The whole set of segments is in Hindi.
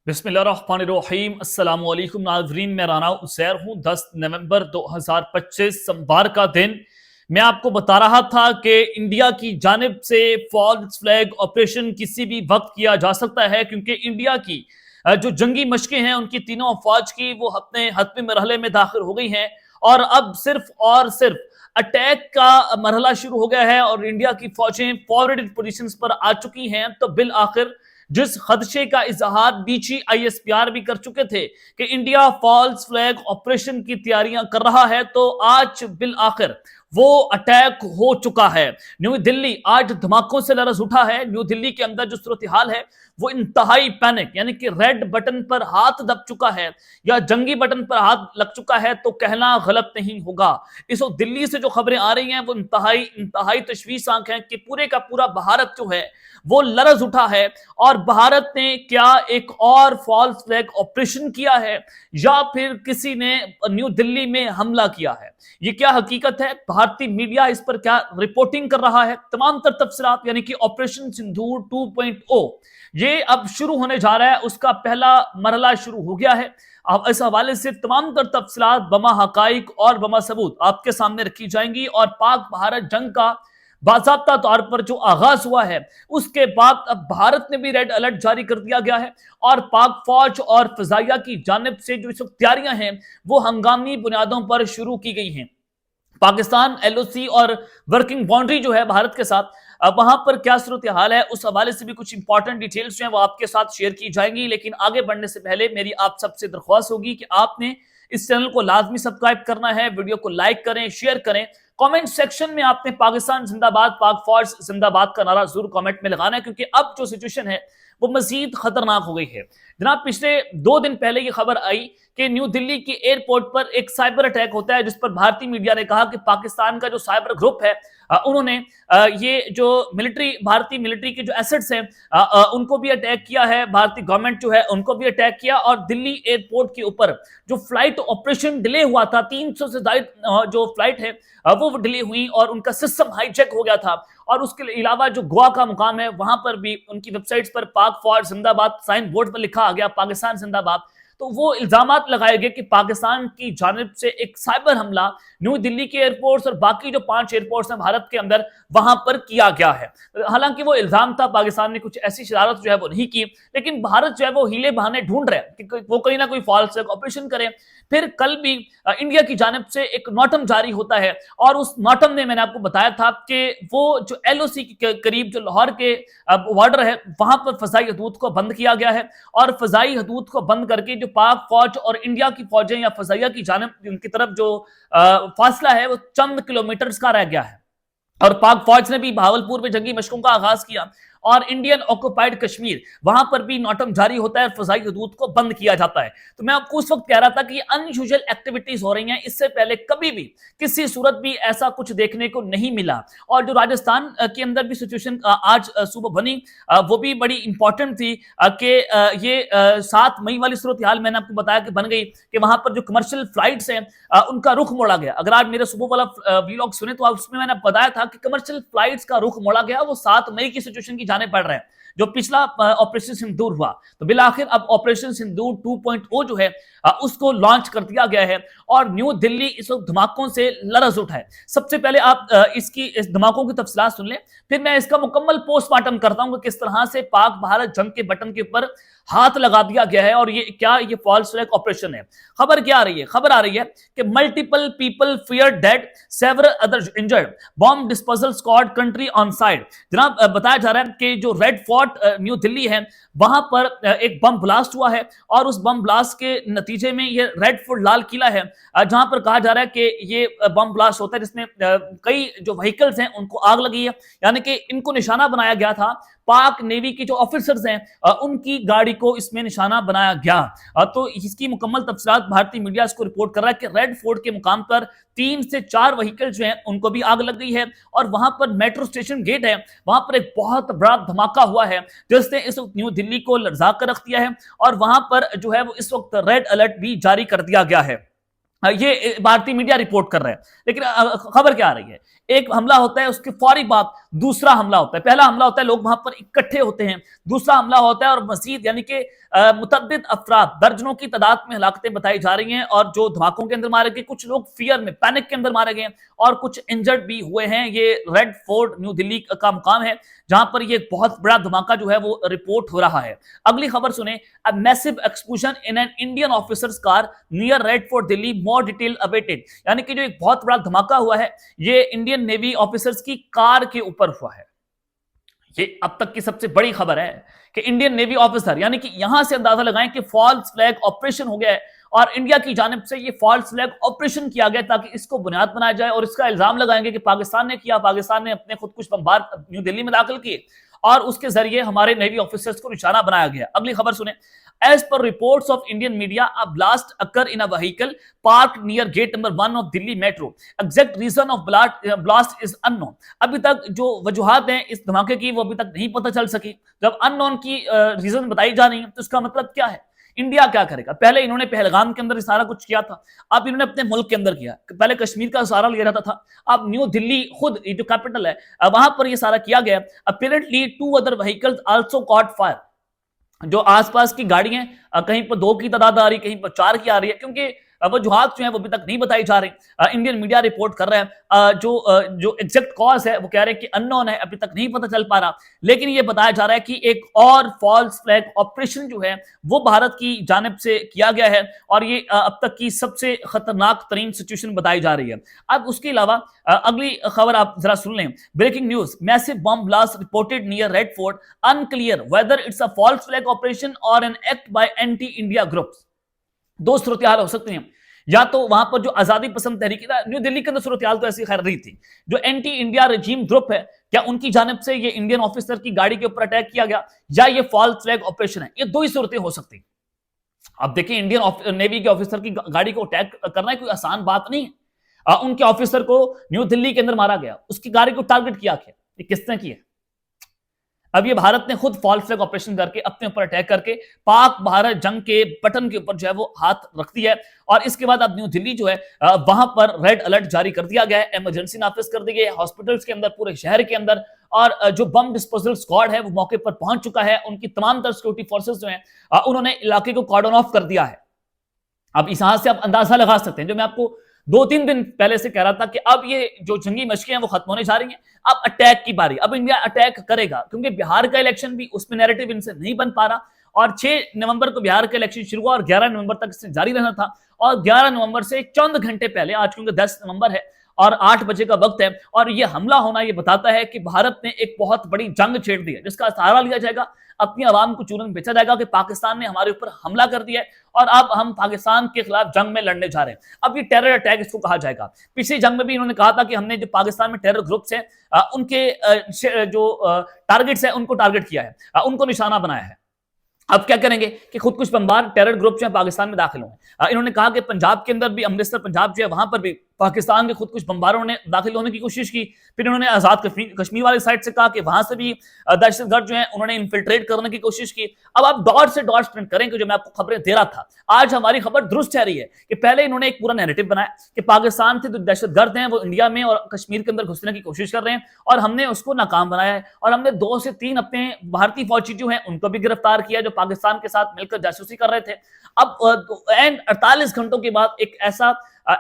बिस्मिल्लाहिर्रहमानिर्रहीम अस्सलाम वालेकुम नाज़रीन, मैं राना उसैर हूँ। 10 नवंबर 2025 सोमवार का दिन। मैं आपको बता रहा था कि इंडिया की जानिब से फॉल्स फ्लैग ऑपरेशन किसी भी वक्त किया जा सकता है, क्योंकि इंडिया की जो जंगी मशकें हैं उनकी तीनों अफवाज की वो अपने हतमी मरहले में दाखिल हो गई हैं और अब सिर्फ और सिर्फ अटैक का मरहला शुरू हो गया है और इंडिया की फौजें फॉरवर्डेड पोजीशंस पर आ चुकी हैं। तो बिल आखिर जिस खदशे का इजहार डीजी आईएसपीआर भी कर चुके थे कि इंडिया फॉल्स फ्लैग ऑपरेशन की तैयारियां कर रहा है, तो आज बिल आखिर वो अटैक हो चुका है। न्यू दिल्ली आज धमाकों से लरज उठा है। न्यू दिल्ली के अंदर जो सूरत हाल है वो इंतहाई पैनिक, यानी कि रेड बटन पर हाथ दब चुका है या जंगी बटन पर हाथ लग चुका है तो कहना गलत नहीं होगा। इस वक्त दिल्ली से जो खबरें आ रही हैं वो इंतहाई इंतहाई तशवीशनाक हैं कि पूरे का पूरा भारत जो है वो लरज उठा है और भारत ने क्या एक और फॉल्स फ्लैग ऑपरेशन किया है या फिर किसी ने न्यू दिल्ली में हमला किया है। ये क्या हकीकत है, भारतीय मीडिया इस पर क्या रिपोर्टिंग कर रहा है, तमाम तर तफसीलात यानी कि ऑपरेशन सिंदूर 2.0 ये अब शुरू होने जा रहा है, उसका पहला मरहला शुरू हो गया है। अब इस हवाले से तमाम तर तफसीलात बमा हकाइक और बमा सबूत आपके सामने रखी जाएंगी और पाक भारत जंग का बाज़ाब्ता तौर पर जो आगाज हुआ है उसके बाद अब भारत ने भी रेड अलर्ट जारी कर दिया गया है और पाक फौज और फजाइया की जानिब से जो इस वक्त तैयारियां हैं वो हंगामी बुनियादों पर शुरू की गई हैं। पाकिस्तान एलओसी और वर्किंग बाउंड्री जो है भारत के साथ, अब वहां पर क्या सूरत हाल है उस हवाले से भी कुछ इंपॉर्टेंट डिटेल्स जो है वो आपके साथ शेयर की जाएंगी। लेकिन आगे बढ़ने से पहले मेरी आप सबसे दरख्वास्त होगी कि आपने इस चैनल को लाजमी सब्सक्राइब करना है, वीडियो को लाइक करें, शेयर करें, कमेंट सेक्शन में आपने पाकिस्तान जिंदाबाद पाक फौज जिंदाबाद का नारा जरूर कमेंट में लगाना है, क्योंकि अब जो सिचुएशन है वो मजीद खतरनाक हो गई है। जनाब, पिछले 2 दिन पहले ये खबर आई कि न्यू दिल्ली के एयरपोर्ट पर एक साइबर अटैक होता है, जिस पर भारतीय मीडिया ने कहा कि पाकिस्तान का जो साइबर ग्रुप है उन्होंने ये जो भारतीय मिलिट्री के जो एसेट्स हैं उनको भी अटैक किया है, भारतीय गवर्नमेंट जो है उनको भी अटैक किया और दिल्ली एयरपोर्ट के ऊपर जो फ्लाइट ऑपरेशन डिले हुआ था, 300 से ज्यादा जो फ्लाइट है वो डिले हुई और उनका सिस्टम हाईजैक हो गया था। और उसके अलावा जो गोवा का मुकाम है वहां पर भी उनकी वेबसाइट्स पर पाक फौज जिंदाबाद साइन बोर्ड पर लिखा आ गया पाकिस्तान जिंदाबाद। तो वो इल्जामात लगाए गए कि पाकिस्तान की जानिब से एक साइबर हमला न्यू दिल्ली के एयरपोर्ट्स और बाकी जो 5 एयरपोर्ट्स हैं भारत के अंदर वहां पर किया गया है। हालांकि वो इल्जाम था, पाकिस्तान ने कुछ ऐसी शरारत जो है वो नहीं की, लेकिन भारत जो है वो हीले बहाने ढूंढ रहे हैं कि वो कहीं ना कोई फॉल्स ऑपरेशन करे। फिर कल भी इंडिया की जानिब से एक नोटम जारी होता है और उस नोटम ने मैंने आपको बताया था कि वो जो एलओसी के करीब जो लाहौर के बॉर्डर है वहां पर फजाई हदूद को बंद किया गया है और फजाई हदूद को बंद करके जो पाक फौज और इंडिया की फौजें या फजाइया की जानिब उनकी तरफ जो फासला है वो चंद किलोमीटर का रह गया है। और पाक फौज ने भी भावलपुर में जंगी मशकों का आगाज किया और इंडियन ऑक्युपाइड कश्मीर वहां पर भी नोटम जारी होता है, फजाई हदूद को बंद किया जाता है। तो मैं आपको उस वक्त कह रहा था कि अनयूजुअल एक्टिविटीज हो रही हैं, इससे पहले कभी भी किसी सूरत भी ऐसा कुछ देखने को नहीं मिला। और जो राजस्थान के अंदर भी सिचुएशन आज सुबह बनी वो भी बड़ी इंपॉर्टेंट थी कि ये 7 मई वाली सूरत हाल मैंने आपको बताया कि बन गई कि वहां पर जो कमर्शियल फ्लाइट्स हैं उनका रुख मोड़ा गया। अगर आप मेरे सुबह वाला व्लॉग सुने तो उसमें मैंने बताया था कि कमर्शियल फ्लाइट्स का रुख मोड़ा गया, वो 7 मई की सिचुएशन की जाने पड़ रहे हैं जो पिछला ऑपरेशन सिंदूर हुआ। तो बिलाखिर अब ऑपरेशन सिंदूर 2.0 जो है उसको लॉन्च कर दिया गया है और न्यू दिल्ली इस वक्त धमाकों से लरज उठा है। सबसे पहले आप इस धमाकों की तफसीलात सुन लें, फिर मैं इसका मुकम्मल पोस्टमार्टम करता हूं कि किस तरह से पाक भारत जंग के बटन के ऊपर हाथ लगा दिया गया है और ये फॉल्स फ्लैग ऑपरेशन है। खबर क्या आ रही है? खबर आ रही है कि multiple people fear dead, several other injured, bomb disposal squad country on side. जनाब, बताया जा रहा है कि जो रेड फोर्ट न्यू दिल्ली है वहां पर एक बम ब्लास्ट हुआ है और उस बम ब्लास्ट के नतीजे में ये रेड फोर्ट लाल किला है जहां पर कहा जा रहा है कि ये बम ब्लास्ट होता है जिसमें कई जो व्हीकल्स हैं उनको आग लगी है, यानी कि इनको निशाना बनाया गया था। पाक नेवी के जो ऑफिसर्स हैं उनकी गाड़ी को इसमें निशाना बनाया गया। तो इसकी मुकम्मल तफसीलात भारतीय मीडिया इसको रिपोर्ट कर रहा है कि रेड फोर्ट के मुकाम पर 3 से 4 व्हीकल जो हैं उनको भी आग लग गई है और वहां पर मेट्रो स्टेशन गेट है, वहां पर एक बहुत बड़ा धमाका हुआ है जिसने इस वक्त न्यू दिल्ली को लर्जा कर रख दिया है और वहां पर जो है वो इस वक्त रेड अलर्ट भी जारी कर दिया गया है। ये भारतीय मीडिया रिपोर्ट कर रहे हैं। लेकिन खबर क्या आ रही है, एक हमला होता है, उसके फौरी बाद दूसरा हमला होता है। पहला हमला होता है, लोग वहां पर इकट्ठे होते हैं। दूसरा हमला होता है और मजीद यानी कि मुतअद्दिद अफराद, दर्जनों की तादाद में हलाकतें बताई जा रही हैं और जो धमाकों के अंदर मारे गए, कुछ लोग फियर में, पैनिक के अंदर मारे गए और कुछ इंजर्ड भी हुए हैं। ये रेड फोर्ट न्यू दिल्ली का मुकाम है जहां पर ये बहुत बड़ा धमाका जो है वो रिपोर्ट हो रहा है। अगली खबर सुने, a massive explosion in an Indian officers car near Red fort Delhi, more detail awaited. यानी कि जो एक बहुत बड़ा धमाका हुआ है ये इंडियन नेवी ऑफिसर्स की कार के ऊपर हुआ है। ये अब तक की सबसे बड़ी खबर है कि इंडियन नेवी ऑफिसर, यानी कि यहां से अंदाजा लगाएं कि फॉल्स फ्लैग ऑपरेशन हो गया है और इंडिया की जानिब से ये फॉल्स फ्लैग ऑपरेशन किया गया ताकि इसको बुनियाद बनाया जाए और इसका इल्जाम लगाएंगे कि पाकिस्तान ने किया, पाकिस्तान ने अपने खुद कुछ बमबार न्यू दिल्ली में दाखिल किए और उसके जरिए हमारे नेवी ऑफिसर्स को निशाना बनाया गया। अगली खबर सुने, as per reports of Indian media, a blast occur in a vehicle park near gate number 1 of Delhi metro, exact reason of blast is unknown. अभी तक जो वजूहात हैं इस धमाके की वो अभी तक नहीं पता चल सकी। जब अननोन की रीजन बताई जा रही है तो इसका मतलब क्या है, इंडिया क्या करेगा? पहले इन्होंने पहलगाम के अंदर सारा कुछ किया था, अब इन्होंने अपने मुल्क के अंदर किया। पहले कश्मीर का सहारा लिया जाता था, अब न्यू दिल्ली खुद जो कैपिटल है वहां पर ये सारा किया गया। अपीरेंटली 2 other vehicles also cot fire. जो आसपास की गाड़ियां कहीं पर 2 की तादाद आ रही, कहीं पर 4 की आ रही है, क्योंकि वजूहात जो है वो अभी तक नहीं बताई जा रही। इंडियन मीडिया रिपोर्ट कर रहे हैं जो एग्जैक्ट कॉज है वो कह रहे हैं कि अननोन है, अभी तक नहीं पता चल पा रहा। लेकिन ये बताया जा रहा है कि एक और फॉल्स फ्लैग ऑपरेशन जो है वो भारत की जानिब से किया गया है और ये अब तक की सबसे खतरनाक तरीन सिचुएशन बताई जा रही है। अब उसके अलावा अगली खबर आप जरा सुन लें, breaking news, massive bomb blast reported near Red Fort, unclear whether it's a false flag operation और an act by anti India groups. 2 सूरत हाल हो सकती हैं, या तो वहां पर जो आजादी पसंद तहरीक, न्यू दिल्ली के अंदर सूरत हाल तो ऐसी खैर रही थी, जो एंटी इंडिया रजीम ग्रुप है क्या उनकी जानिब से ये इंडियन ऑफिसर की गाड़ी के ऊपर अटैक किया गया, या ये फॉल्स फ्लैग ऑपरेशन है। ये 2 ही सूरतें हो सकती। अब देखिए, इंडियन नेवी के ऑफिसर की गाड़ी को अटैक करना कोई आसान बात नहीं है। उनके ऑफिसर को न्यू दिल्ली के अंदर मारा गया, उसकी गाड़ी को टारगेट किया गया, ये किसने किया? अब ये भारत ने खुद फॉल्स फ्लैग ऑपरेशन करके अपने ऊपर अटैक करके पाक भारत जंग के बटन के ऊपर जो है वो हाथ रख दिया है और इसके बाद अब न्यू दिल्ली जो है वहां पर रेड अलर्ट जारी कर दिया गया है, इमरजेंसी नाफिज कर दी गई है हॉस्पिटल्स के अंदर, पूरे शहर के अंदर। और जो बम डिस्पोजल स्क्वाड है वो मौके पर पहुंच चुका है, उनकी तमाम तर सिक्योरिटी फोर्सेस जो है उन्होंने इलाके को कॉर्डन ऑफ कर दिया है। अब इस यहां से आप अंदाजा लगा सकते हैं, जो मैं आपको 2-3 दिन पहले से कह रहा था कि अब ये जो जंगी मशकें हैं वो खत्म होने जा रही हैं, अब अटैक की बारी, अब इंडिया अटैक करेगा, क्योंकि बिहार का इलेक्शन भी उसमें नैरेटिव इनसे नहीं बन पा रहा और 6 नवंबर को बिहार का इलेक्शन शुरू हुआ और 11 नवंबर तक इससे जारी रहना था और 11 नवंबर से चंद घंटे पहले, आज क्योंकि 10 नवंबर है और 8 बजे का वक्त है और ये हमला होना ये बताता है कि भारत ने एक बहुत बड़ी जंग छेड़ दी है जिसका सहारा लिया जाएगा, अपनी आवाम को चूरन बेचा जाएगा कि पाकिस्तान ने हमारे ऊपर हमला कर दिया है और अब हम पाकिस्तान के खिलाफ जंग में लड़ने जा रहे हैं। अब ये टेरर अटैक इसको कहा जाएगा। पिछली जंग में भी इन्होंने कहा था कि हमने जो पाकिस्तान में टेरर ग्रुप्स हैं उनके जो टारगेट्स हैं उनको टारगेट किया है, उनको निशाना बनाया है। अब क्या करेंगे कि खुद कुछ बमबार टेरर ग्रुप जो है पाकिस्तान में दाखिल हुए। इन्होंने कहा कि पंजाब के अंदर भी, अमृतसर पंजाब जो है वहां पर भी पाकिस्तान के खुद कुछ बमबारों ने दाखिल होने की कोशिश की। फिर उन्होंने आजाद कश्मीर वाली साइड से कहा कि वहां से भी दहशतगर्द जो है उन्होंने इन्फिल्ट्रेट करने की कोशिश की। अब आप डॉट से डॉट स्प्रिंट करें कि जो मैं आपको खबरें दे रहा था, आज हमारी खबर दुरुस्त ठहरी है कि पहले इन्होंने एक पूरा नैरेटिव बनाया कि पाकिस्तान से जो दहशतगर्द हैं वो इंडिया में और कश्मीर के अंदर घुसने की कोशिश कर रहे हैं और हमने उसको नाकाम बनाया है और हमने 2 से 3 अपने भारतीय फौजी जो हैं उनको भी गिरफ्तार किया जो पाकिस्तान के साथ मिलकर जासूसी कर रहे थे। अब 48 घंटों के बाद एक ऐसा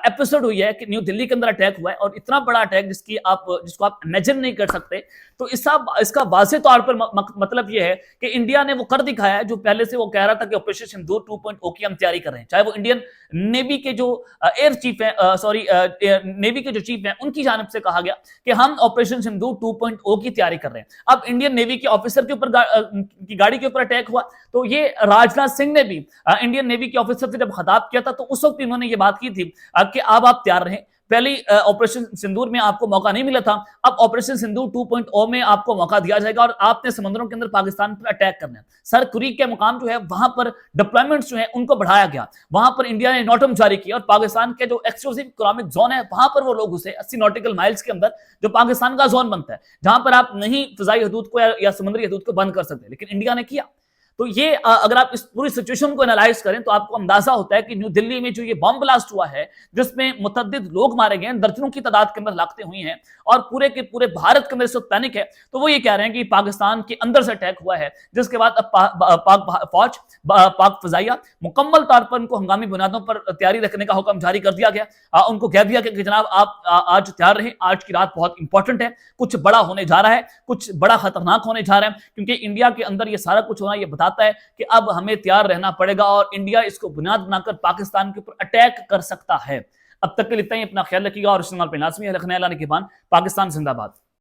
एपिसोड हुई है कि न्यू दिल्ली के अंदर अटैक हुआ है और इतना बड़ा अटैक जिसको आप इमेजिन नहीं कर सकते। तो इसका वाज़े तौर पर मतलब यह है कि इंडिया ने वो कर दिखाया है जो पहले से वो कह रहा था कि ऑपरेशन सिंदूर 2.0 की हम तैयारी कर रहे हैं। चाहे वो इंडियन नेवी के जो एयर चीफ है, नेवी के जो चीफ हैं उनकी जानिब से कहा गया कि हम ऑपरेशन सिंदूर 2.0 की तैयारी कर रहे हैं। अब इंडियन नेवी के ऑफिसर के ऊपर की गाड़ी के ऊपर अटैक हुआ तो ये राजनाथ सिंह ने भी इंडियन नेवी के ऑफिसर से जब खिताब किया था तो उस वक्त इन्होंने ये बात की थी कि अब आप तैयार रहें। पहले ऑपरेशन सिंदूर में आपको मौका नहीं मिला था, अब ऑपरेशन सिंदूर 2.0 में आपको मौका दिया जाएगा और आपने समुद्रों के अंदर पाकिस्तान पर अटैक करना है। सर कुरीक के मुकाम जो है वहां पर डिप्लॉयमेंट्स जो है उनको बढ़ाया गया, वहां पर इंडिया ने नोटम जारी किया और पाकिस्तान के जो एक्सक्लूसिव इकोनॉमिक जोन है वहां पर वो लोग घुसे 80 नॉटिकल माइल्स के अंदर, जो पाकिस्तान का जोन बनता है जहां पर आप नहीं फिजाई हदूद को या समुद्री हदूद को बंद कर सकते, लेकिन इंडिया ने किया। तो ये अगर आप इस पूरी सिचुएशन को एनालाइज करें तो आपको अंदाजा होता है कि न्यू दिल्ली में जो ये बॉम्ब ब्लास्ट हुआ है, जिसमें मुतअद्दिद लोग मारे गए, दर्जनों की तादाद के अंदर हलाकतें हुई हैं और पूरे के पूरे भारत के अंदर इस वक्त पैनिक है, तो वो ये कह रहे हैं कि पाकिस्तान के अंदर से अटैक हुआ है, जिसके बाद अब पाक फौज, पाक फजाइया मुकम्मल तौर पर उनको हंगामी बुनियादों पर तैयारी रखने का हुक्म जारी कर दिया गया। उनको कह दिया कि जनाब आप आज तैयार रहें, आज की रात बहुत इंपॉर्टेंट है, कुछ बड़ा होने जा रहा है, कुछ बड़ा खतरनाक होने जा रहा है, क्योंकि इंडिया के अंदर ये सारा कुछ होना ये बताता है कि अब हमें तैयार रहना पड़ेगा और इंडिया इसको बुनियाद बनाकर पाकिस्तान के ऊपर अटैक कर सकता है। अब तक के लिए इतना ही, अपना ख्याल रखिएगा और इस चैनल पर लाजमी है रखने, पाकिस्तान जिंदाबाद।